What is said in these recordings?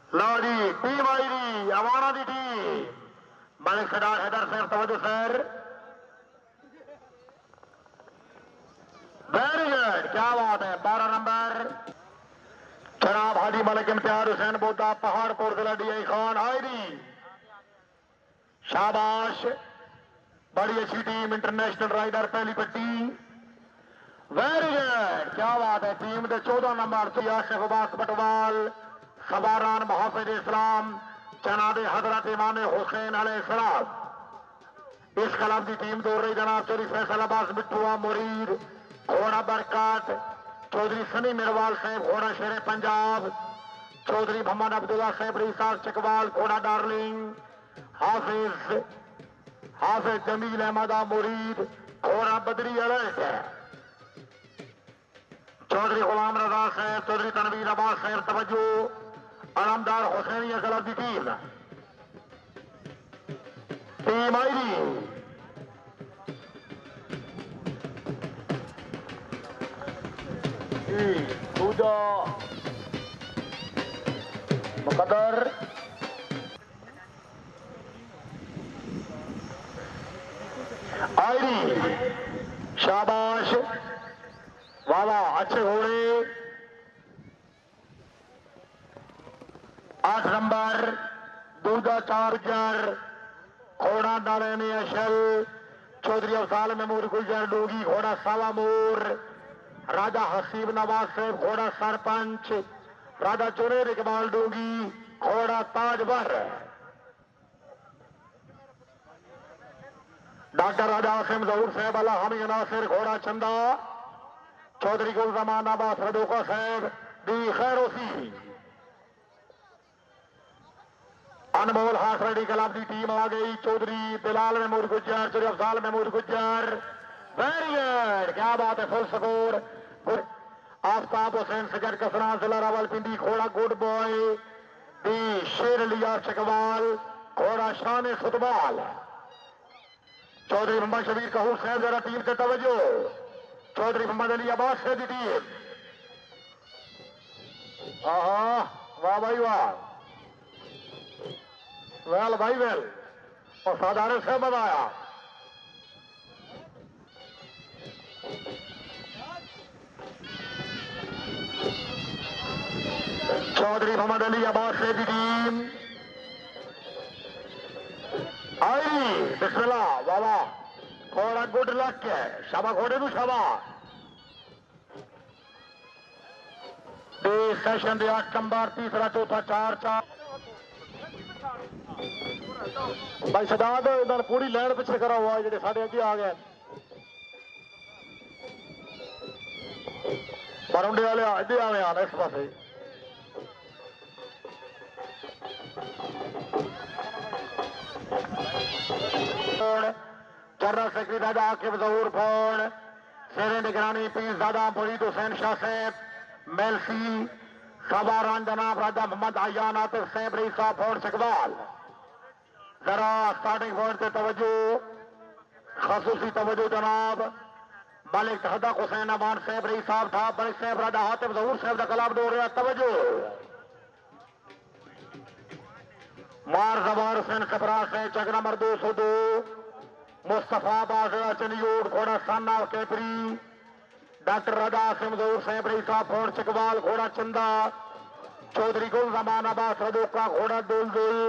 Low ji team I जी अवाना की team Malik सदार Haider sir तवज्जो sir very good क्या बात है 12 नंबर जनाब हाजी मलिक इम्तियाज हुसैन बोदा पहाड़पुर जिला डीआई खान आई जी शाबाश बड़ी अच्छी टीम इंटरनेशनल राइडर पहली पट्टी वेरी गुड क्या बात है टीम के 14 नंबर आशिफ अब्बास बटवाल सबारान मुहाफिज इस्लाम जनाब हजरत इमाम हुसैन अलैहिस्सलाम इस क्लब की टीम दौड़ रही जनाब चौधरी फैसल अब्बास बिट्टुआ मुरीद घोड़ा बरकत चौधरी सनी मिरवाल साहब घोड़ा शेर पंजाब चौधरी मोहम्मद अब्दुल्ला साहब रिसास चकवाल घोड़ा डार्लिंग हाफिज जमील अहमद मुरीद घोड़ा बदरी अलर्ट चौधरी गुलाम रजा साहब चौधरी तनवीर अब्बास साहब तवज्जो आलमदार हुसैनिया क्लब की टीम आई जी दूजा मुकद्दर आई शाबाश वाह वाह अच्छे घोड़े 8 नंबर दूजा चार्जर घोड़ा नाले में अशल चौधरी अफजाल महमूद गुलजर डोगी घोड़ा सावा मोर राजा हसीब नवाज साहब घोड़ा सरपंच राजा जुनेद इकबाल डोगी घोड़ा ताजवर डॉक्टर राजा आसिम जहूर साहब अला हामी नासिर घोड़ा चंदा चौधरी गुलजमान अब्बास रदोका साहब दी खैरोसी अनमोल हाथ रेडी क्लब की टीम आ गई चौधरी बिलाल महमूद गुज्जर चौधरी अफजाल महमूद गुज्जर वेरी गुड क्या बात है फुल स्कोर आफ्ताब हुसैन सजर कसरा जिला रावलपिंडी घोड़ा गुड बॉय दी शेर लिया चकवाल घोड़ा शान फुटबॉल चौधरी मोहम्मद शबीर कहूर साहब जरा टीम से तवज्जो चौधरी मोहम्मद अली अब्बास से दी टीम वाह भाई वाह वेल भाई वेल और साधारण से बताया चौधरी मोहम्मद अली अब्बास से दी टीम आई बिस्मिल्लाह वाह वाह थोड़ा गुड लक है शाबा घोड़े नू शाबा सेशन दे 8 नंबर तीसरा चौथा 4-4 भाई सदाद इधर पूरी लैन पिछे करा हुआ है जो साढ़े अगे आ गए बरुंडे वाले अगे आ गए आना इस पास जनरल सेक्रेटरी राजा आकिब जहूर फोन शेर निगरानी पीर दादा मुरीद हुसैन शाह साहब मेलसी सवारान जनाब राजा मोहम्मद आयान आतिफ साहब रईसा फोन चकवाल जरा स्टार्टिंग पॉइंट से तवज्जो खसूसी तवज्जो जनाब मलिक हदक हुसैन अमान साहब रई साहब था मलिक साहब राजा हातिफ जहूर साहब का कलाम दौड़ रहा तवज्जो मार जबार हुसैन कबरा से चक नंबर 202 मुस्तफा बाजरा चनियोड घोड़ा साना कैपरी डॉक्टर राजा आसिम जहूर साहब रई साहब फोन चकवाल घोड़ा चंदा चौधरी गुल जमान अब्बास रदोका घोड़ा दुल दुल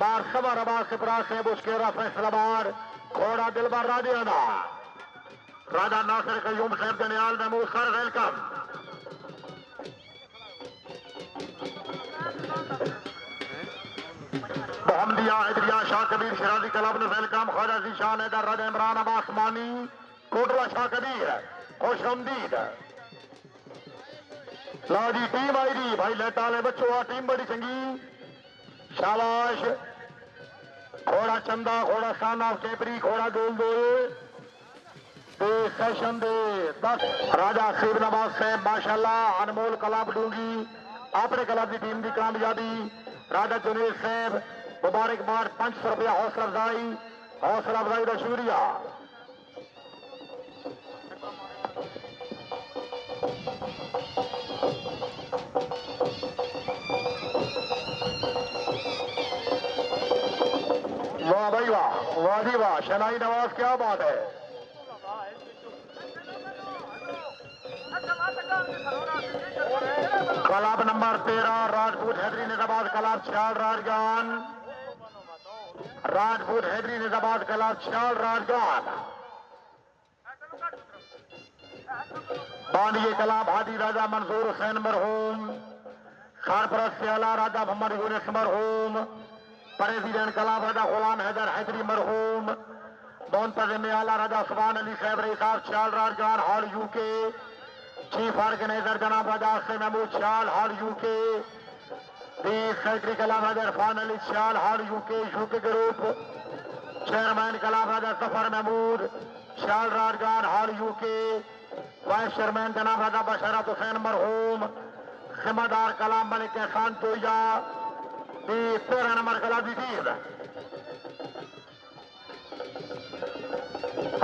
बार सबर अब्बास सिपरा साहब उसके फैसलाबार घोड़ा दिलबर राजियाना राजा नासिर कयूम साहब जनियाल Mahmood sir welcome Mohammadia इदरिया Shah Kabir शराजी club ने वेलकम ख्वाजा जीशान हैदर राजा इमरान अब्बास मानी कोटला शाह कबीर खुश आमदीद लो जी टीम आई जी भाई लेटा वाले बच्चों आ टीम बड़ी चंगी शाबाश घोड़ा चंदा घोड़ा साना कैपरी घोड़ा डोल डोल सेशन दे 10 राजा सीब नवाज साहब माशाल्लाह अनमोल कलाब डूंगी अपने क्लब की टीम की कामयाबी राजा जुनेद साहब मुबारकबाद 500 रुपया हौसला अफजाई का शुक्रिया वाह जी वाह, शनाई नवाज, क्या बात है। कलाब नंबर 13 राजपूत हैदरी निजाबाद कलाब 6 राजगान, राजपूत हैदरी निजाबाद कलाब 6 राजगान। बानिए कलाब हादी राजा मंसूर हुसैन मरहूम, सरपरस्त से आला राजा मोहम्मद यूनुस मरहूम, प्रेसिडेंट कलाब राजा गुलाम हैदर हैदरी मरहूम, मुंतजिम आला राजा सुभान अली साहब रही साहब 6 Rajgan hall UK, chief organizer जनाब राजा से Mahmood 6 hall UK, secretary club Raja Irfan Ali 6 hall UK UK group, chairman club Raja Zafar Mahmood 6 Rajgan hall UK, vice chairman जनाब राजा बशरत हुसैन मरहूम, जिम्मेदार कलाम मलिक एहसान तोया 13 नंबर कला दी टीम,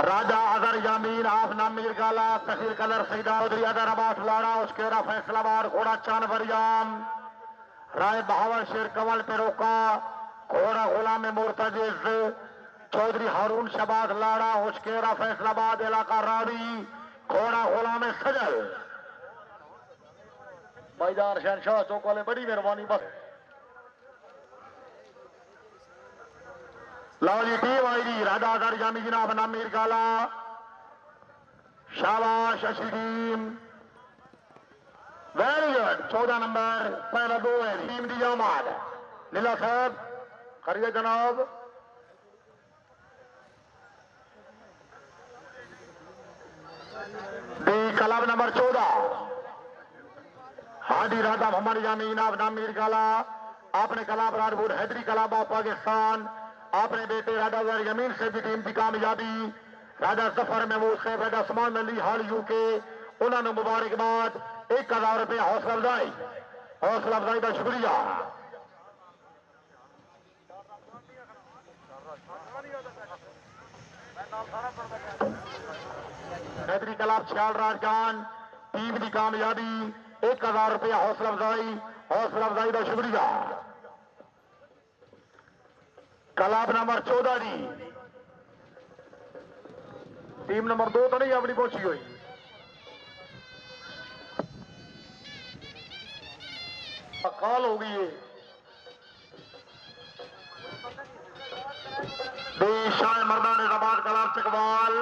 राजा अजहर यामीन आफ नामीर गाला तहसील कलर सईदा चौधरी अदर अब्बास लाड़ा उसकेरा फैसलाबाद घोड़ा चांद बरियाम, राय बहावर शेर कवल पे रोका, घोड़ा गुलाम मुर्तजिज चौधरी हारून शबाज लाड़ा उसकेरा फैसलाबाद इलाका रावी, घोड़ा गुलाम सजल। भाईजान शहनशाह चौक वाले बड़ी मेहरबानी, बस लो जी टीम आई जी, राजा अजहर यामी जनाब नामीर गाला, शाबाश अच्छी टीम, वेरी गुड। 14 नंबर पहला 2 है टीम दी आमाद, नीला साहब करिए जनाब। दी कलाब नंबर 14 हादी राजा मोहम्मद यामी जनाब नामीर गाला, आपने कलाब राजपूत हैदरी कलाब ऑफ पाकिस्तान, अपने बेटे राजा अजहर यमीन से भी टीम की कामयाबी, राजा जफर महमूद साहब राजा उस्मान अली हाल यूके, उन्होंने मुबारकबाद 1000 रुपये हौसला अफजाई का शुक्रिया। हैदरी कलाब 6 राजगान टीम की कामयाबी 1000 रुपये हौसला अफजाई का शुक्रिया। कलाब नंबर 14 जी टीम नंबर 2 तो नहीं अपनी पहुंची हुई, कॉल हो गई है। शाह मर्दान निजाबाद कलाब चकवाल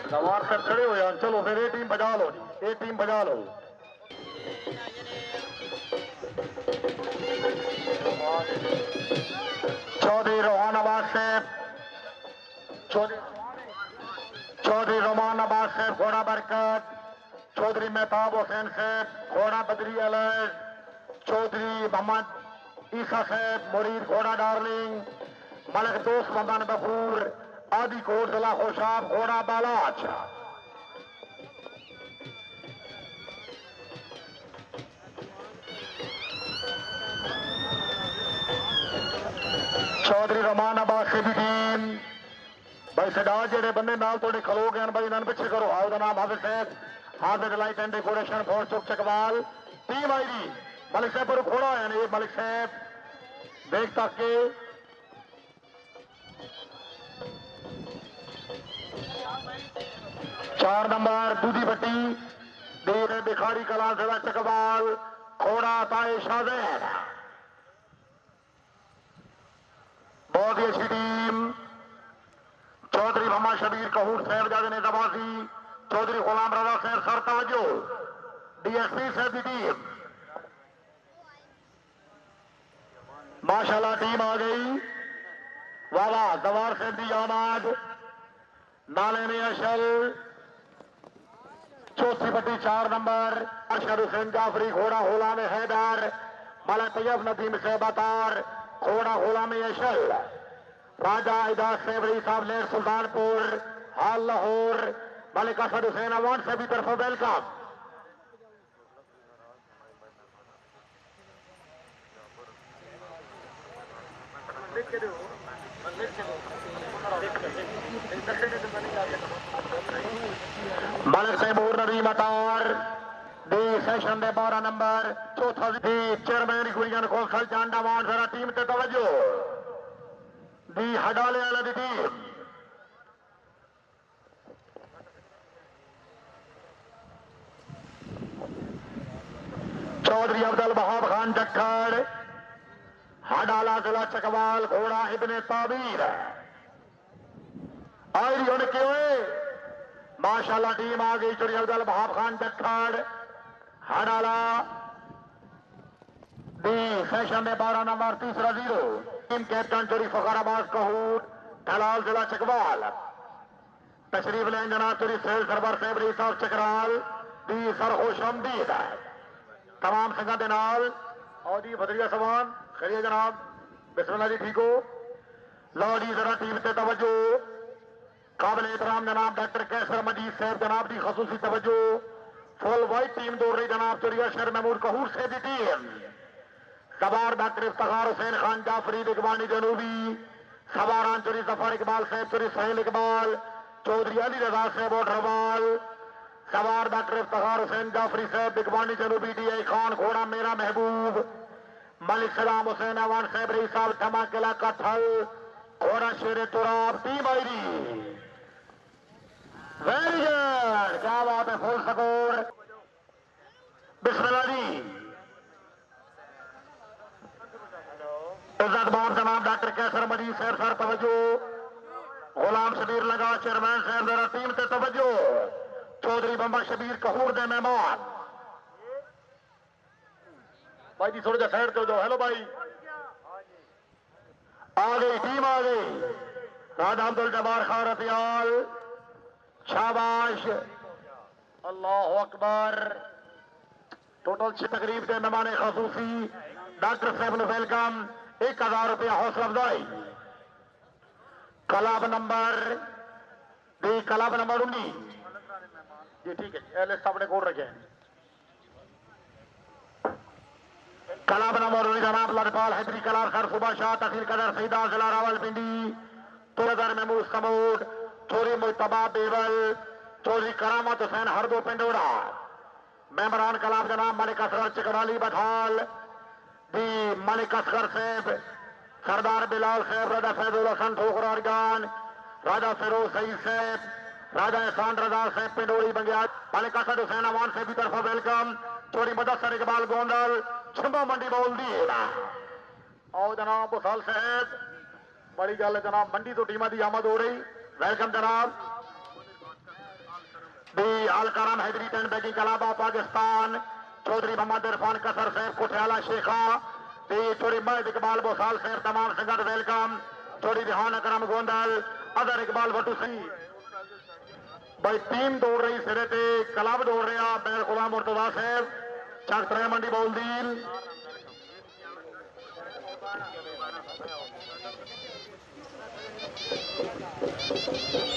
सवार से खड़े हो यार, चलो फिर ये टीम बजा लो जी, ये टीम बजा लो। चौधरी रोहान आबाद साहब, चौधरी रोमान आबाद साहब घोड़ा बरकत, चौधरी मेहताब हुसैन साहब घोड़ा बदरी अलर्ट, चौधरी मोहम्मद ईसा साहब मुरीद घोड़ा डार्लिंग, मलक दोस्त मोहम्मद बफूर आदि कोट जिला खुशाब घोड़ा बालाच, चौधरी रोमान आबाद से भी टीम भाई सदा जेडे बंदे नाल थोड़े खलो गए भाई इन्होंने पीछे करो। आओ दा नाम हाफिज साहब, Hafiz light and decoration fort Chowk Chakwal, team I G Malik साहब पर खोड़ा है ये मलिक साहब देख तक के चार नंबर दूधी भट्टी देर भिखारी कला जिला चकवाल खोड़ा ताए शाहजैन, बहुत ही अच्छी टीम। चौधरी मोहम्मद शबीर कहूर साहबजादे ने दबासी, चौधरी गुलाम रजा साहब सर तवज्जो, डीएसपी साहब की टीम माशाल्लाह टीम आ गई। वाह वाह, दवार साहब की आमाद, नाले में अशल, चौथी पट्टी 4 नंबर अरशद हुसैन जाफरी घोड़ा होला में हैदर, मलक तैयब नदीम साहब अतार घोड़ा होला में अशल, राजा इजाज सेवरी साहब लेर सुल्तानपुर हाल लाहौर, मलिक असद हुसैन अवान से भी तरफ वेलकम। मलिक तैमूर नदीम अतार दी सेशन दे 12 नंबर चौथा दी चेयरमैन गुरियन खोसल जांडा वाण जरा टीम ते तवज्जो दी हडाले वाला दी टीम चौधरी अब्दुल वहाब खान जक्खड़ हडाला जिला चकवाल घोड़ा इब्ने ताबीर आई हुन क्यों माशाल्लाह टीम आ गई चौधरी अब्दुल वहाब खान जक्खड़ हडाला दी सेशन में 12 नंबर तीसरा 0 टीम कैप्टन चौधरी फखराबाद कहूर दलाल जिला चकवाल तशरीफ लें जनाब चौधरी सेल सरवर सेबरी साहब चकराल दी सर खुशआमदीद है तमाम संघा के नाल और जी बदरिया समान खड़िए जनाब बिस्मिल्लाह जी ठीक हो लो जी जरा टीम से तवज्जो काबिल एहतराम जनाब डॉक्टर कैसर मजीद साहब जनाब की खसूसी तवज्जो फुल वाइट टीम दौड़ रही जनाब चौरिया शहर महमूद कहूर से दी टीम सवार डॉक्टर इफ्तिखार हुसैन खान जाफरी इकबानी जनूबी सवारान चौधरी जफर इकबाल साहब चौधरी सहेल इकबाल चौधरी अली रजा साहब और रवाल सवार डॉक्टर इफ्तिखार हुसैन जाफरी साहब इकबानी जनूबी डी खान घोड़ा मेरा महबूब मलिक सलाम हुसैन अवान साहब रही साहब धमा किला कथल घोड़ा शेर Turab team I very good क्या बात है फुल स्कोर बिस्मिल्लाह जी इज्जत बाप जनाब डॉक्टर कैसर मजीद साहब सर तवज्जो गुलाम शबीर लगा चेयरमैन साहब जरा टीम से तवज्जो चौधरी बंबा शबीर कहूर दे मेहमान भाई जी थोड़ा साइड कर दो हेलो भाई आ गई टीम आ गई राजा अब्दुल जब्बार खान रतियाल शाबाश अल्लाह अकबर टोटल 6 तकरीब के मेहमान खसूसी डॉक्टर साहब ने वेलकम 1000 रुपया हौसला अफजाई कलाब नंबर 19 जी ठीक है एल साहब ने कोड रखे कलाब नंबर 19 जनाब लड़पाल हैदरी कलार खर सुबह शाह तहसील कदर सईदा जिला रावलपिंडी तुरदर महमूद समूद चोरी मुश्तबा बेवल चौधरी करामत हुसैन हरदो पिंडोड़ा मेमरान कलाब जनाब मलिक असगर चिकराली बठाल दी मलिक असगर साहब सरदार बिलाल साहब राजा फैजुल हसन ठोकर अरगान राजा फिरोज सईद साहब राजा एहसान रजा साहब पिंडोड़ी बंगिया मलिक असद हुसैन अवान से भी तरफा वेलकम चोरी मुदस्सर इकबाल गोंदल छिंबा मंडी बोल दी आओ जनाब बुसाल साहब बड़ी गल जनाब मंडी तो टीम की आमद हो रही वेलकम जनाब दी अलकरम हैदरी टेन बैगिंग कलाबा पाकिस्तान चौधरी मोहम्मद इरफान कसर साहब कुठियाला शेखा दी चोरी महद इकबाल बोसाल साहब तमाम संगत वेलकम चोरी रिहान अकरम गोंदल अदर इकबाल भट्टू सिंह भाई टीम दौड़ रही सिरे ते क्लब दौड़ रहा बैल गुलाम मुर्तजा साहब चक त्रै मंडी बोलदीन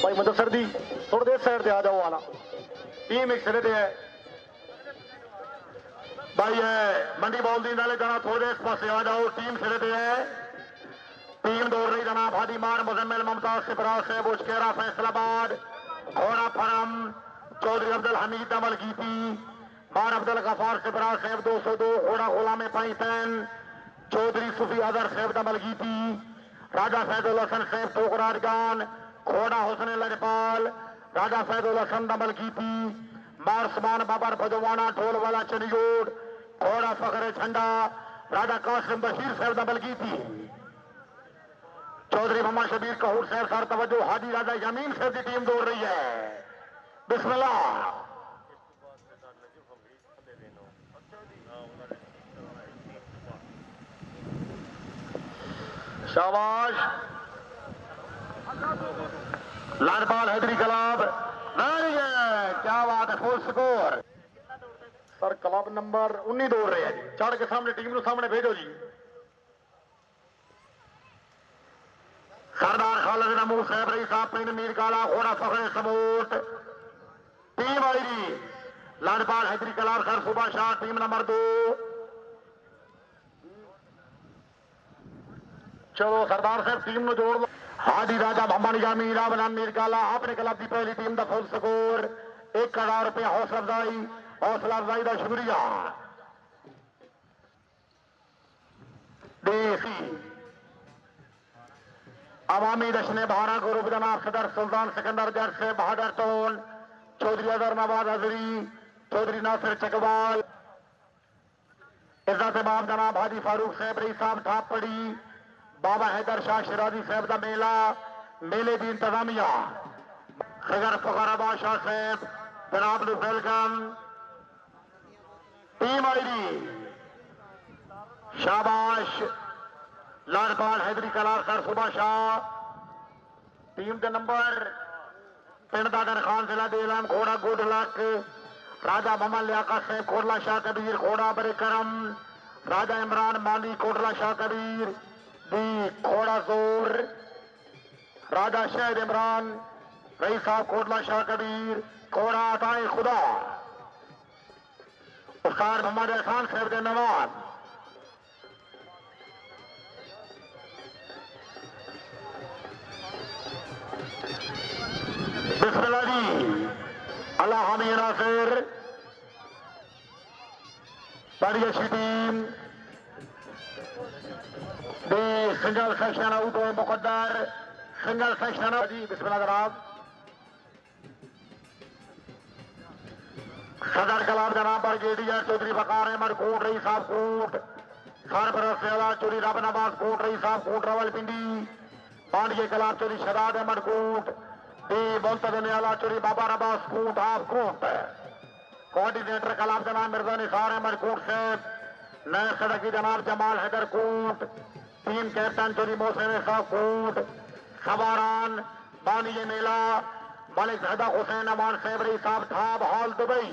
भाई मुदस्सर दी थोड़ी देर साइड से आ जाओ वाला टीम एक सिरे है भाई मंडी बोलदीन वाले जना थोड़ी देर पास आ जाओ टीम सिरे है टीम दौड़ रही जनाब हादी मार मुजम्मिल मुमताज सिपरा साहब उचकेरा फैसलाबाद घोड़ा फरम चौधरी अब्दुल हमीद अमल कीती मार अब्दुल गफार सिपरा साहब 202 घोड़ा गुलाम पाई पैन चौधरी सुफी अदर साहब अमल कीती राजा फैजुल हसन साहब ठोकरार गान घोड़ा हुसैन लजपाल राजा फैजुल हसन अमल कीती मार समान बाबर भजवाना ढोल वाला चनियोड़ घोड़ा फखरे झंडा राजा कासिम बशीर साहब अमल कीती चौधरी मोहम्मद शबीर कहूर साहब सर तवज्जो हाजी राजा यमीन साहब की टीम दौड़ रही है बिस्मिल्लाह शाबाश लालपाल हैदरी कलाब क्या बात है full score sir club number 19 दौड़ रहे हैं जी चढ़ के सामने टीम को सामने भेजो जी सरदार खालिद नमूर साहब रही साहब पिंड मीर काला घोड़ा फखरे सबूत टीम आई जी लालपाल हैदरी कलाब खर सुबह शाह टीम नंबर 2 चलो सरदार साहब टीम में जोड़ लो हाजी राजा मोहम्मद यामी रावलान मीर काला अपने क्लब की पहली टीम का फुल स्कोर ₹1000 हौसला अफजाई का शुक्रिया। डीसी अवामी दशने 12 ग्रुप जनाब सदर सुल्तान सिकंदर जर से बहादुर टोल चौधरी अजहर नवाज हजरी चौधरी नासिर चकवाल इज्जत बाब जनाब हाजी फारूक साहब रई साहब ठापड़ी बाबा हैदर शाह शिराजी साहब का मेला मेले की इंतजामिया खगर फखर बादशाह साहब जनाब नु वेलकम टीम आईडी शाबाश लालपाल हैदरी कलार सर सुबह शाह टीम के नंबर पिंड दादर खान जिला देलान घोड़ा गुड लक राजा मोहम्मद लियाकत साहब कोटला शाह कबीर घोड़ा बरे करम राजा इमरान माली कोटला शाह कबीर दी घोड़ा जोर राजा शहद इमरान रईस साहब कोटला शाह कबीर घोड़ा अताए खुदा उस्ताद मोहम्मद एहसान साहब के नवाज बिस्मिल्लाह जी अल्लाह हामी नासिर बड़ी अच्छी टीम दे सिंगल सेक्शन आउट हुए मुकद्दर सिंगल सेक्शन जी बिस्मिल्लाह जनाब सदर कलाम जनाब ब्रिगेडियर चौधरी बकार अहमद कोट रही साहब कोट सरबरस सेवा चौधरी रब नवाज कोट रही साहब कोट रावलपिंडी पांडे कलाम चौधरी शदाद अहमद कोट मुंतजमियाला चौधरी बाबा रबास कोट आप कोट कोऑर्डिनेटर कलाम जनाब मिर्जा निसार अहमद कोट साहब नए सड़की जनाब जमाल हैदर कोट टीम कैप्टन चौधरी मोहसिन साहब कोट सवारान बानी मेला मलिक जहदा हुसैन अमान सेबरी साहब ठाब हॉल दुबई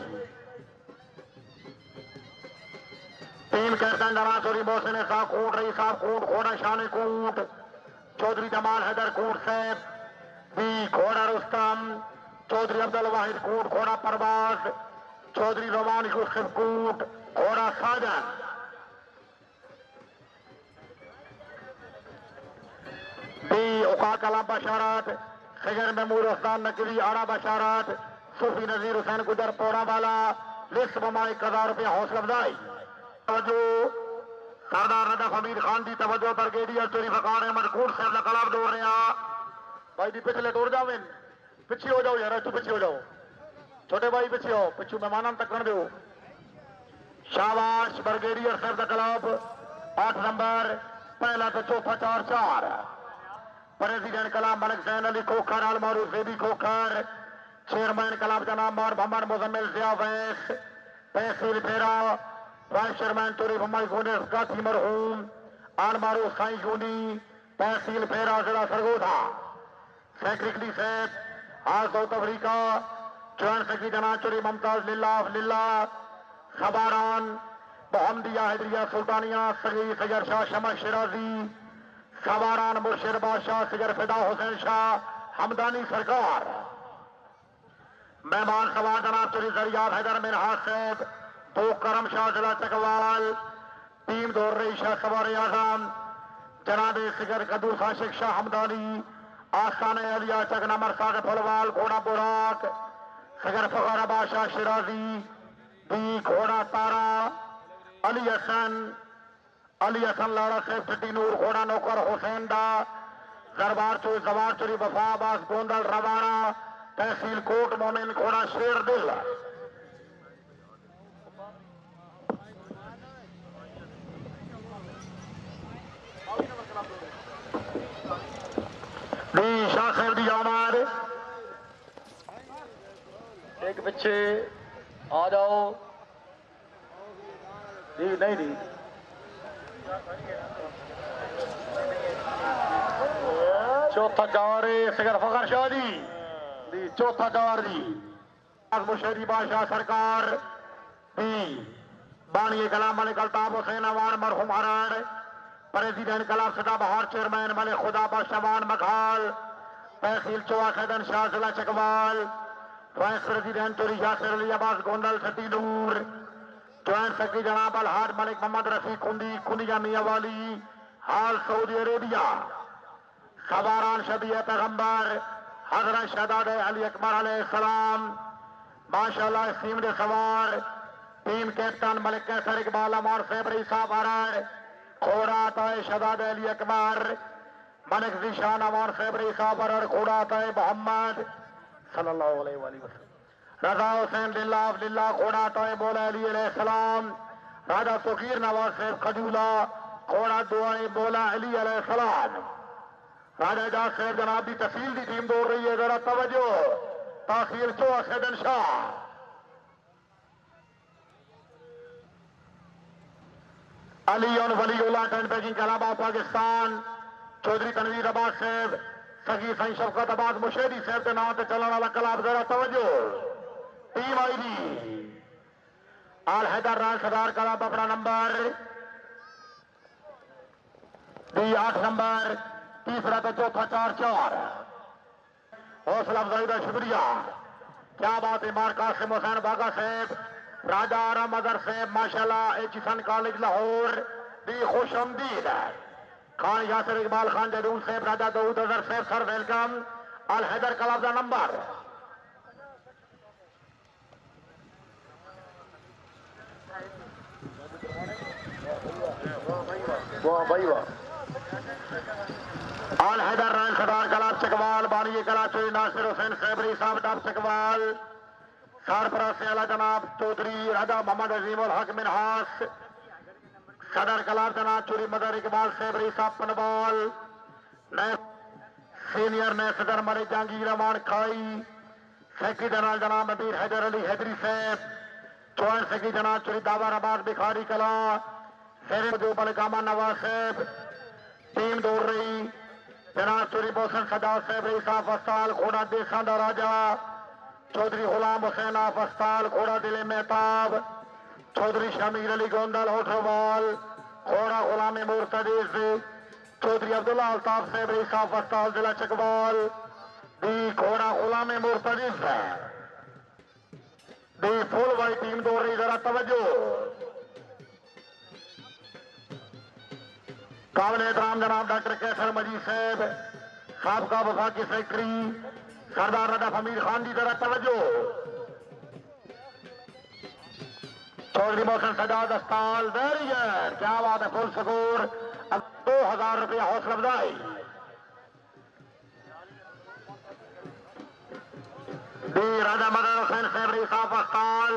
टीम कैप्टन जनाब चौधरी मोहसिन साहब कोट रही साहब कोट घोड़ा शान कोट चौधरी जमाल हैदर कोट साहब बी घोड़ा रुस्तम चौधरी अब्दुल वाहिद कोट घोड़ा परवाज चौधरी रोमान यूसुफ कोट घोड़ा साजन बी औकात कलाम बशारत खिजर महमूद उस्ताद नकवी आड़ा बशारत सूफी नजीर हुसैन गुजर पौड़ा वाला लिस्ट बमाई ₹1000 हौसला अफजाई तवज्जो सरदार नदफ हमीद खान की तवज्जो ब्रिगेडियर चौधरी फकार अहमद कोट साहब का कलाम दौड़ रहा भाई जी पिछले टुर जावे पिछे हो जाओ यार तू पिछे हो जाओ छोटे भाई पिछे हो पिछू मेहमान तक दो शाबाश ब्रिगेडियर साहब का क्लब 8 नंबर पहला तो चौथा 4-4 प्रेसिडेंट कलाम मलिक सैन अली खोखर अलमारू सेबी खोखर चेयरमैन कलाम जनाब मोहम्मद मुजम्मिल जिया वैस तहसील फेरा vice chairman Chaudhary Mohammad Gunness गाथी मरहूम अलमारू साई जूनी तहसील फेरा जिला सरगोधा सेक्रेटरी साहब आज साउथ अफ्रीका जॉइंट सेक्रेटरी जनाब चौधरी मुमताज लिल्ला खबारान मोहम्मदिया हैदरिया सुल्तानिया सगी सैयद शाह शमस शिराजी खबारान मुर्शिद बादशाह सैयद फिदा हुसैन शाह हमदानी सरकार मेहमान खबर जनाब चौधरी जरियाब हैदर मिनहाज साहब दो करम शाह जिला चकवाल टीम दौड़ रही शाह सवार आजम जनाब सैयद कदूस आशिक शाह हमदानी आस्थान अलिया चक नंबर साग फुलवाल घोड़ा बुराक सगर फखर बादशाह शिराजी बी घोड़ा तारा अली हसन लाड़ा साहब छठी नूर घोड़ा नौकर हुसैन दा दरबार चोरी जवार चोरी वफा अब्बास गोंदल रवाना तहसील कोट मोमिन घोड़ा शेर दिल शाह साहब की आमाद एक बच्चे आ जाओ जी नहीं जी चौथा चार सगर फखर शाह जी चौथा चार जी मुशहरी बादशाह सरकार बानी कलाम मलिक अल्ताफ हुसैन अवान मरहूम हराड़ प्रेसिडेंट कलाम सदा बहार चेयरमैन मलिक खुदा बादशाह मखाल तहसील चौहा खैदन शाह जिला चकवाल वाइस प्रेसिडेंट चौधरी यासिर अली अब्बास गोंदल छठी नूर ज्वाइंट सेक्रेटरी जनाब अलहाज मलिक मोहम्मद रफी कुंडिया मियाँ वाली हाल सऊदी अरेबिया खबारान शबीह पैगंबर हजरत शहजादे अली अकबर अलैहिस्सलाम माशाल्लाह इस टीम के सवार टीम कैप्टन मलिक कैसर इकबाल अमर साहब रईसा बारण खोड़ा तय शहजाद अली अकबर मलिक जीशान अमर साहब रईसा बारण खोड़ा तय मोहम्मद सल्लल्लाहु अलैहि वसल्लम रजा हुसैन लिल्लाह खोड़ा तय बोला अली अलैहिस्सलाम राजा फकीर नवाज साहब खजूला खोड़ा दुआएं बोला अली अलैहिस्सलाम राजा एजाज साहब जनाब की तहसील की टीम दौड़ रही है जरा तवज्जो तहसील चो सैदन शाह अली और वलीउल्लाह टेंट बैकिंग इलाहाबाद पाकिस्तान चौधरी तनवीर अब्बास साहब सगी साईं शफकत अब्बास मुशेदी साहब के नाम से चलने वाला क्लब जरा तवज्जो टीम आई दी आल हैदर राज सरदार क्लब अपना नंबर 8 नंबर तीसरा तो चौथा 4-4 हौसला अफजाई का शुक्रिया क्या बात है मार कासिम हुसैन बागा साहब राजा आराम अजहर साहब माशाल्लाह एचसन कॉलेज लाहौर दी खुश आमदीद खान यासिर इकबाल खान जदूद साहब राजा दाऊद अजहर साहब सर वेलकम अल हैदर क्लब का नंबर वाह भाई वाह आल हैदर राय सरदार कलाब चकवाल बानी कला चोरी नासिर हुसैन खैबरी साहब डाब चकवाल सारपरा से अला जनाब चौधरी राजा मोहम्मद अजीम उल हक मिनहास सदर कलाब जनाब चोरी मदर इकबाल खैबरी साहब पनवाल सीनियर ने सदर मलिक जहांगीर अमान खाई सेक्रेटरी जनरल जनाब अमीर हैदर अली हैदरी साहब ज्वाइंट सेक्रेटरी जनाब चोरी दावर आबाद भिखारी कला शेर जो मलिकामा नवाज साहब टीम दौड़ रही जनाब चोरी मोहसन सदार साहब साहब अस्ताल घोड़ा देसा दा राजा चौधरी गुलाम हुसैन आप अस्ताल घोड़ा दिले मेहताब चौधरी शमीर अली गोंदल होठरवाल घोड़ा गुलाम मुर्तजीज चौधरी अब्दुल्ला अल्ताफ साहब साहब अस्ताल जिला चकवाल दी घोड़ा गुलाम मुर्तजीज दी फुल वाली टीम दौड़ रही जरा तवज्जो काबिल एहतराम जनाब डॉक्टर कैसर मजीद साहब साबका वफाकी सेक्रेटरी सरदार रदफ अमीर खान जी जरा तवज्जो चौधरी मोहसन सजाद अस्ताल वेरी गुड क्या बात है फुल स्कोर 2000 रुपया हौसला अफजाई राजा मदर हुसैन खैबरी साहब अस्ताल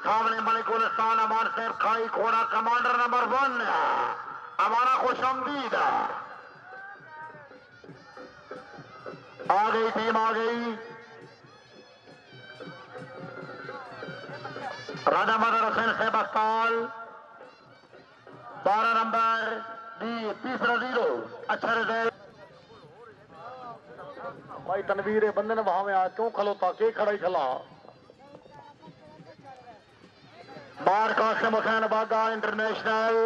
सामने मलिकुलिस्तान अमान साहब खाई घोड़ा कमांडर नंबर 1 हमारा खुशामदीद आ गई टीम आ गई राजा मदर हुसैन साहब अस्ताल 12 नंबर दी तीसरा 0 अच्छा रिजल्ट भाई तनवीर बंदे ने वहां में आज क्यों खलोता के खड़ा ही खला बार कासिम हुसैन बागा इंटरनेशनल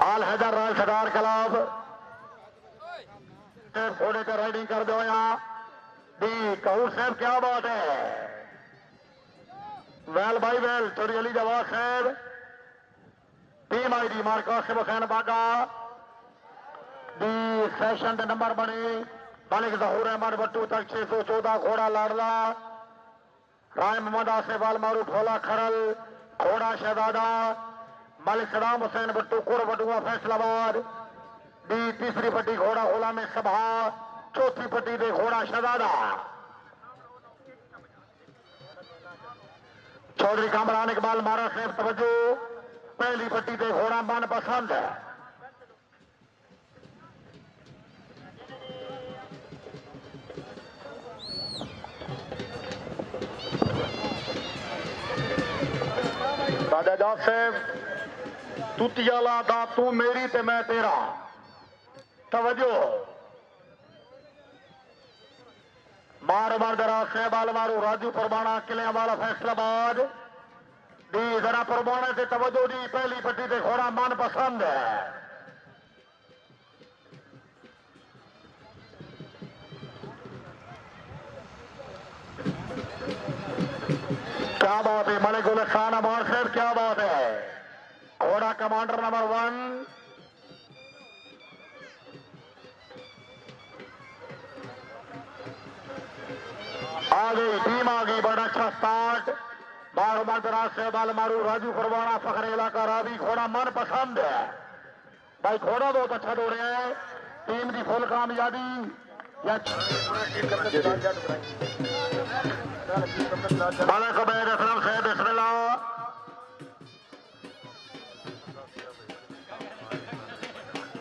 आल हैदर राय सरदार क्लब घोड़े पे राइडिंग कर दो यहाँ दी कहूर साहब क्या बात है वेल भाई वेल चोरी अली जवाब साहब टीम आई डी मार कासिम हुसैन बागा दी सेशन के नंबर बने मलिक जहूर अहमद बट्टू तक 614 घोड़ा लाडला राय मोहम्मद आसिफ अल मारूफ होला खरल घोड़ा शहजादा मलिक सदाम हुसैन बट्टू कुर बटुआ फैसलाबाद दी तीसरी पट्टी घोड़ा होला में सभा चौथी पट्टी दे घोड़ा शहजादा चौधरी कामरान इकबाल मारा साहब तवज्जो पहली पट्टी दे घोड़ा मन पसंद है राजा जाफ साहब तुतिया ला तू मेरी ते मैं तेरा तवज्जो मार मार जरा सहबाल मारो राजू परवाना किले वाला फैसलाबाद दी जरा परवाने से तवज्जो दी पहली पट्टी से घोड़ा मन पसंद है क्या बात है मलिकुलिस्तान अमान साहब क्या बात है घोड़ा कमांडर नंबर 1 आ गई टीम, आ गई। बड़ा अच्छा स्टार्ट। बार मदराज से बाल मारू राजू फरवाना फखरे इलाका रावी घोड़ा मन पसंद है भाई, घोड़ा बहुत अच्छा दौड़ रहा है। टीम की फुल कामयाबी मालिक उबैद असलम से बिस्मिल्लाह।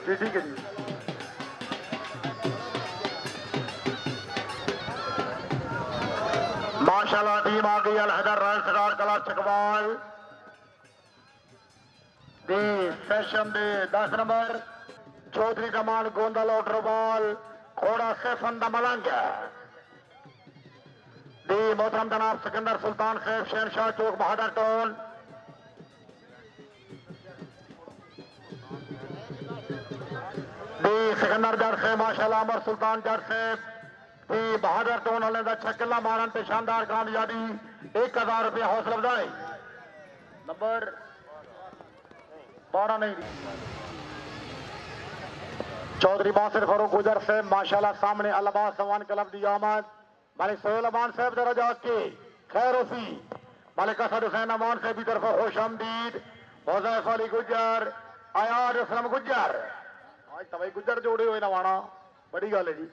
ठीक है जी। माशाल्लाह टीम आ गई। अलहदर रॉयल सरकार कला चकवाल दी सेशन दे 10 नंबर चौधरी कमान गोंदल ऑटरबॉल घोड़ा सैफन दा मलंग दी मोहतरम जनाब सिकंदर सुल्तान सैफ शहनशाह चौक बहादुर टोल दी सिकंदर जट से माशाल्लाह अमर सुल्तान जट से दी बहादुर टोन वाले का छक्ला मारन ते शानदार कामयाबी 1000 रुपया हौसला अफजाई नंबर 12 नहीं चौधरी बासिर फरूक गुजर से माशाल्लाह सामने अल्लाह सवान क्लब दी आमद मालिक सोहेल अमान साहब दरजा के खैर उसी मालिक असद हुसैन अमान साहब की तरफ खुश आमदीद हुजैफ अली गुजर आयार असलम गुजर आज तबाई गुजर जोड़े हुए नवाना बड़ी गल है जी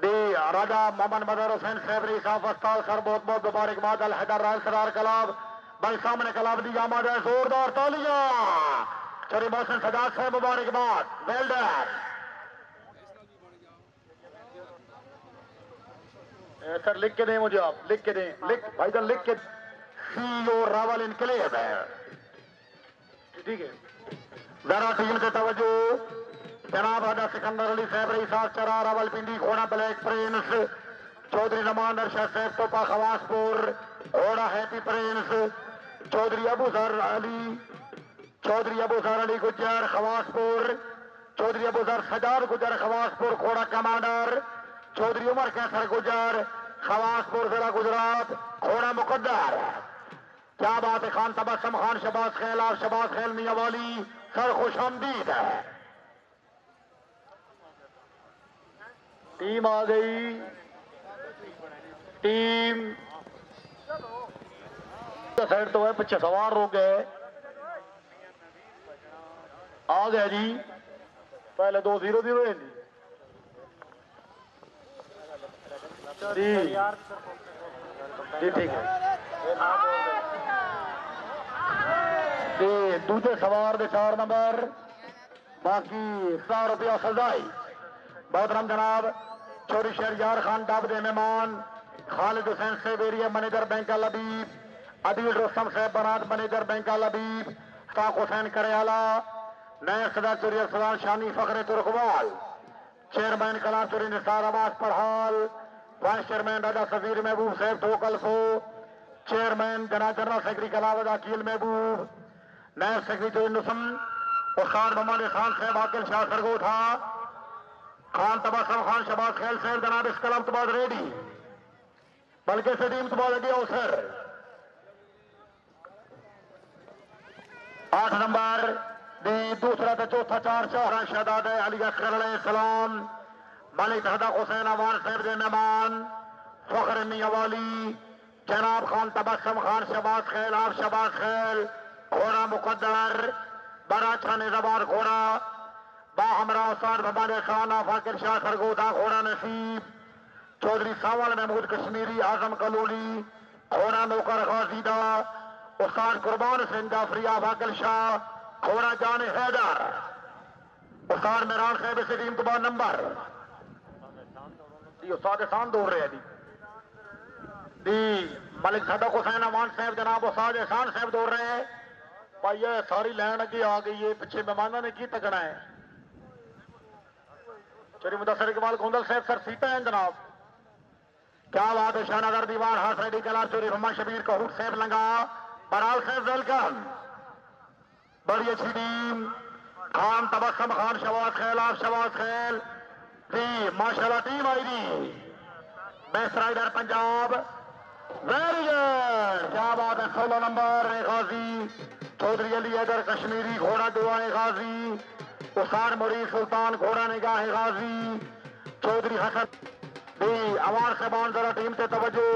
दी राजा मोहम्मद मदर हुसैन सैबरी साहब अस्ताल सर बहुत बहुत मुबारकबाद अल हैदर रायल सरार कलाब भाई सामने कलाब दी आमद है जोरदार तालियां चौधरी मोहसिन सजाद साहब मुबारकबाद वेल डन सर लिख के दें मुझे आप लिख के दें लिख भाई जान लिख के सीओ रावल इनकलेब है ठीक है जरा टीम से तवज्जो जनाब राजा सिकंदर अली साहब रही साहब चरा रावलपिंडी घोड़ा ब्लैक प्रिंस चौधरी रमान अरशद साहब तोपा खवासपुर घोड़ा हैप्पी प्रिंस चौधरी अबू जर अली गुजर खवासपुर चौधरी अबू जर सजाद गुजर खवासपुर घोड़ा कमांडर चौधरी उमर कैसर गुजर खवासपुर जिला गुजरात घोड़ा मुकद्दर क्या बात है खान तबस्सुम खान शबाज खैल और शबाज खैल मियां वाली सर खुश आमदीद है टीम आ गई टीम साइड तो है पीछे सवार हो गए आ गया जी पहले 2-0 है जी ठीक है दूजे सवार दे 4 नंबर बाकी 100 रुपया सजाई मोहतरम जनाब चौधरी शहरयार खान डाब दे मेहमान खालिद हुसैन सेवेरिया मैनेजर बैंक लबीब अदील रोस्तम साहब बनात मैनेजर बैंक लबीब ताक हुसैन करेला नए सदर चौधरी अरसलान शानी फखरे तुर्कवाल चेयरमैन कला चौधरी निसार अब्बास पढ़ाल वाइस चेयरमैन राजा सफीर महबूब साहब ठोकल को चेयरमैन जनरल सेक्रेटरी कलावद अकील महबूब नायब सेक्रेटरी नुसम उस्ताद मोहम्मद खान साहब आकिल शाह सरगोथा खान तबस्सुम खान शबाज खैल साहब जनाब इस कलम तो बाद रेडी बल्कि से टीम तो बाद लगे अवसर 8 नंबर दी दूसरा तो चौथा 4 शहजाद अली असगर अलैहिस्सलाम मलिक हदक हुसैन अवान साहब के मेहमान फखर मियां वाली जनाब खान तबस्सुम खान शबाज खैल आप शबाज खैल घोड़ा मुकद्दर बड़ा छाने जबार घोड़ा बाहमरा उस्ताद भबाने खान फाकिर शाह सरगोदा घोड़ा नसीब चौधरी सावल महमूद कश्मीरी आजम कलोली घोड़ा नौकर गाजीदा उस्ताद कुर्बान सिंह जाफरिया फाकिर शाह घोड़ा जान हैदर उस्ताद मेहरान साहब इस टीम तो बाद नंबर उस्ताद एहसान दौड़ रहे हैं दी मलिक सदक हुसैन अमान साहब जनाब उस्ताद एहसान साहब दौड़ रहे हैं भाई ये सारी लाइन अगे आ गई है पिछे मेहमाना ने की तकना है चौधरी मुदस्सिर इकबाल गोंदल साहब सर सीटा है जनाब क्या बात है शाहनगर दीवार हाथ रेडी कला चौधरी मोहम्मद शबीर कहूट साहब लंगा बराल साहब वेलकम बड़ी अच्छी टीम खान तबस्सुम खान शबाज खैल आप शबाज खैल जी माशाल्लाह टीम आई थी best rider Punjab very good क्या बात है 16 नंबर गाजी चौधरी अली हैदर कश्मीरी घोड़ा दुआए गाजी, उसार मुरी सुल्तान घोड़ा निगाह गाजी, चौधरी हसन भी आवाज से बान जरा टीम से तवज्जो।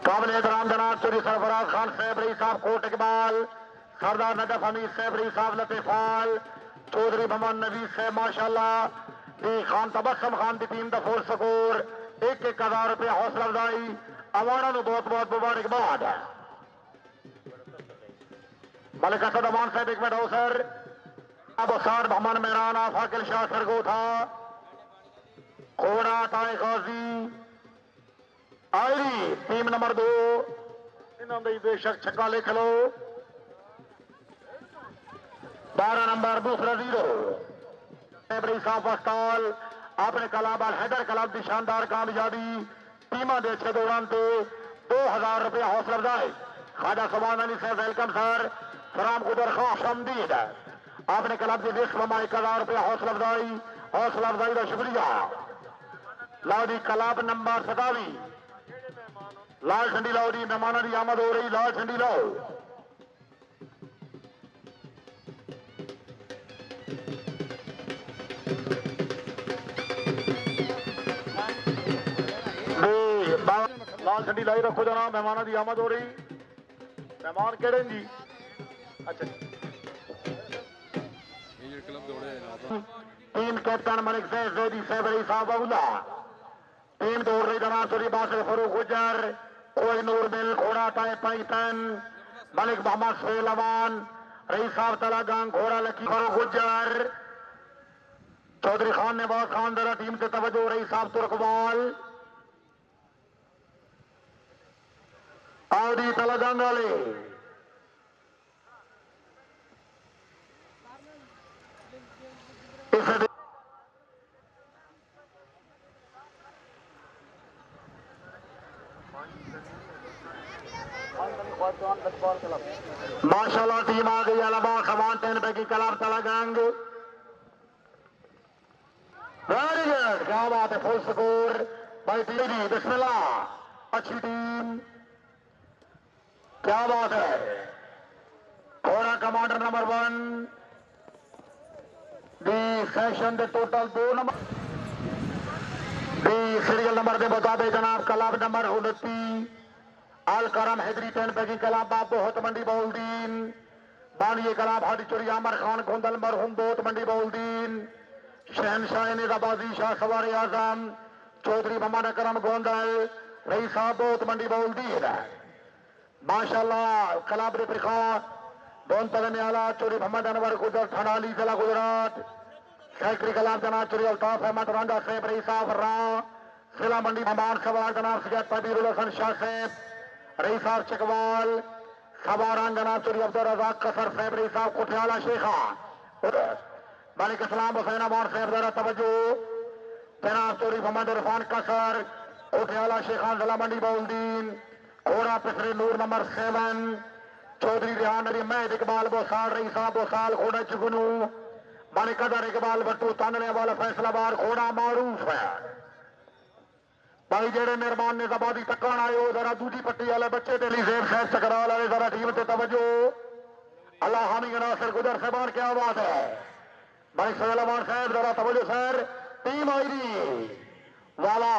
काबिल एहतराम जनाब चौधरी सरफराज खान सैबरी साहब कोट इकबाल, सरदार नजफ हमीद सैबरी साहब लतीफाल, चौधरी मोहम्मद नबी साहब माशाल्लाह, दी खान तबस्सुम खान की टीम का फुल स्कोर 1,000 रुपया हौसला अफजाई। अवार्डा को बहुत बहुत मुबारकबाद। मलिक असद अमान साहब 1 मिनट हो सर। अब सार मोहम्मद मेहराना फाकिल शाह सरगो था घोड़ा ताए गाजी आई टीम नंबर 2 इन्होंने बेशक छक्का लिख लो। 12 नंबर दूसरा 0 सैबरी साहब अस्ताल अपने कलाब अल हैदर कलब की शानदार कामयाबी टीम के अच्छे दौरान से 2000 रुपया हौसला अफजाई। खाजा सुभान अली साहब वेलकम सर। सलाम को दरख्वास्त हमदीद आपने क्लब के देश में 1000 रुपया हौसला अफजाई का शुक्रिया। लाउडी क्लब नंबर 27 लाल झंडी लाउडी मेहमानों की आमद हो रही। लाल झंडी लाओ लाल झंडी लाई रखो जनाब, मेहमानों की आमद हो रही। मेहमान केड़े जी? अच्छा टीम कैप्टन मलिक जैदी सैबरी साहब अबुल्ला, टीम दौड़ रही जनाब चौधरी बासिर फरूक गुजर, कोई नूर मिल घोड़ा टाइप पैतन, मलिक मोहम्मद सोहेल अमान, रही साहब तला गांग घोड़ा लकी फरूक गुजर, चौधरी खान नवाज खान जरा टीम से तवज्जो। रही साहब तुर्कवाल आदि तला गांग वाले माशाल्लाह टीम आ गई। अलावा खवान 10 पैकी क्लब तला गैंग वेरी गुड, क्या बात है, फुल स्कोर भाई टीम बिस्मिल्लाह, अच्छी टीम, क्या बात है। घोड़ा कमांडर नंबर 1 दी सेशन दे टोटल 2 नंबर दी सीरियल नंबर के मुताबिक जनाब क्लब नंबर 29 अल करम हैदरी 10 पैकी क्लब बाबू बहुत मंडी बौलदीन, बानिए क्लब हादी चोरी आमर खान गोंदल मरहूम बहुत मंडी बौलदीन, शहनशाह निजाबाजी शाह सवार आजम चौधरी मोहम्मद अकरम गोंदल, रही साहब बहुत मंडी बौलदीन माशाल्लाह। क्लब ने प्रिखा दोन तगने आला चोरी मोहम्मद अनवर गुजर थनाली जिला गुजरात, सेक्रेटरी क्लब जनाब चोरी अल्ताफ अहमद रांझा साहब, रही साहब रा जिला मंडी मेहमान सवार जनाब सैयद तबीरुल हसन शाह साहब, रही साहब चकवाल सवारान जनाब चोरी अब्दुल रजाक कसर साहब, रही साहब कुटियाला शेखा मालिक इस्लाम हुसैन अमान साहब जरा तवज्जो। जनाब चोरी मोहम्मद इरफान कसर कुटियाला शेखा जिला मंडी बौलदीन, घोड़ा पिछले नूर नंबर 7 चौधरी रिहान अली महद इकबाल बोसाल, रही साहब बोसाल घोड़ा चुगनू मालिक कदर इकबाल बट्टू तानने वाला फैसलाबाद घोड़ा मारूफ है भाई। जेड़े मेहरबान ने जबादी तकन आए हो जरा दूजी पट्टी वाले बच्चे के लिए जेब खैर चकरा वाले जरा टीम से तवज्जो। अल्लाह हामी नासिर गुजर साहबान, क्या बात है भाई। सोहेल अमान साहब जरा तवज्जो सर, टीम आई रही वाला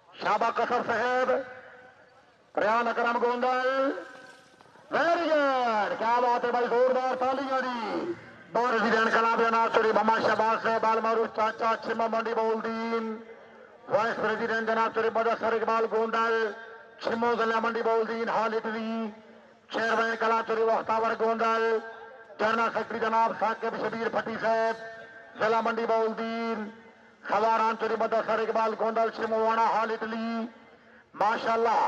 शाबा कसर साहब, रियान अकरम गोंदल, वेरी गुड, क्या बात है भाई, जोरदार तालियां दी। दो रेजिडेंट क्लब जनाब चोरी मोहम्मद शहबाज साहब बालमारूफ चाचा छिमा मंडी बौलदीन, वाइस प्रेसिडेंट जनाब चोरी मुदस्सर इकबाल गोंदल छिमो जिला मंडी बौलदीन हाल इटली, चेयरमैन क्लब चोरी वख्तावर गोंदल, जनरल सेक्रेटरी जनाब साकिब शबीर भट्टी साहब जिला मंडी बौलदीन, सवारान चोरी मुदस्सर इकबाल गोंदल छिमोवाना हाल इटली माशाल्लाह।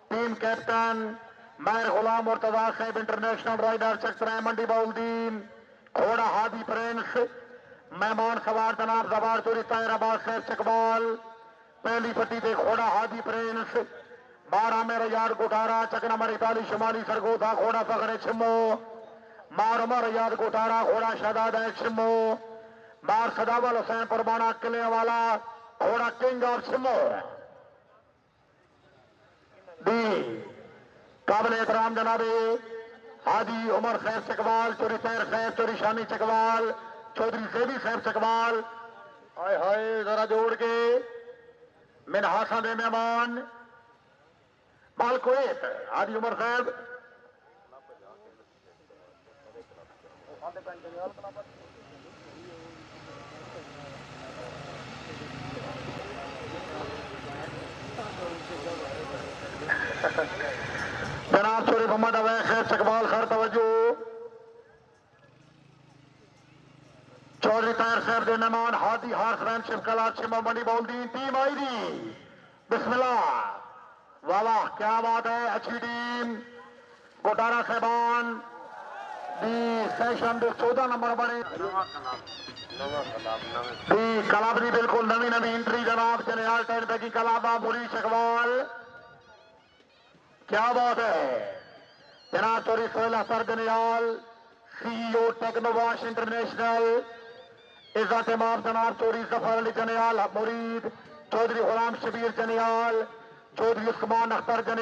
टीम कैप्टन मैर गुलाम मुर्तजा साहब इंटरनेशनल राइडर चक्र मंडी बौलदीन, घोड़ा हादी प्रिंस, मेहमान सवार जनाब जवार चोरी ताहिर अब्बास साहब चकबाल, पहली पट्टी से घोड़ा हादी प्रिंस, 12 में रयाद गुटारा चक नंबर 41 शुमाली सरगोधा घोड़ा फखरे छिमो, मार उमर रयाद गुटारा घोड़ा शहजाद है छिमो, मार सदावल हुसैन पुरबाना किले वाला घोड़ा किंग ऑफ छिमो। दी काबिल एहतराम जनाबे हाजी उमर साहब चकवाल, चोरी सैर साहब, चोरी शामी चकवाल, चौधरी सेवी साहब चकवाल। हाय हाय जरा जोड़ के मिनहासा दे मेहमान बालकोएत हाजी उमर साहब जनाब चोरी मोहम्मद अवैस साहब चकवाल खैर तवज्जो। चौधरी तायर साहब दे मेहमान हादी हारसमैन शिवकला छिमा मंडी बॉलदीन टीम आई दी बिस्मिल्लाह। वाह वाह क्या बात है, अच्छी टीम गोटारा साहबान दी सेशन दे 14 नंबर बने दी कलाब दी बिल्कुल नवी नवी एंट्री जनाब जनेयाल टाइम पैकी कलाबा मुरी चकवाल। क्या बात है जनाब चौधरी सोहेल अख्तर जनेयाल CEO टेक्नोवाश इंटरनेशनल। इज्जत इमाम जनाब चौधरी जफर अली जनेयाल मुरीद, चौधरी गुलाम शबीर जनेयाल, चौधरी उस्मान अख्तर जनेयाल।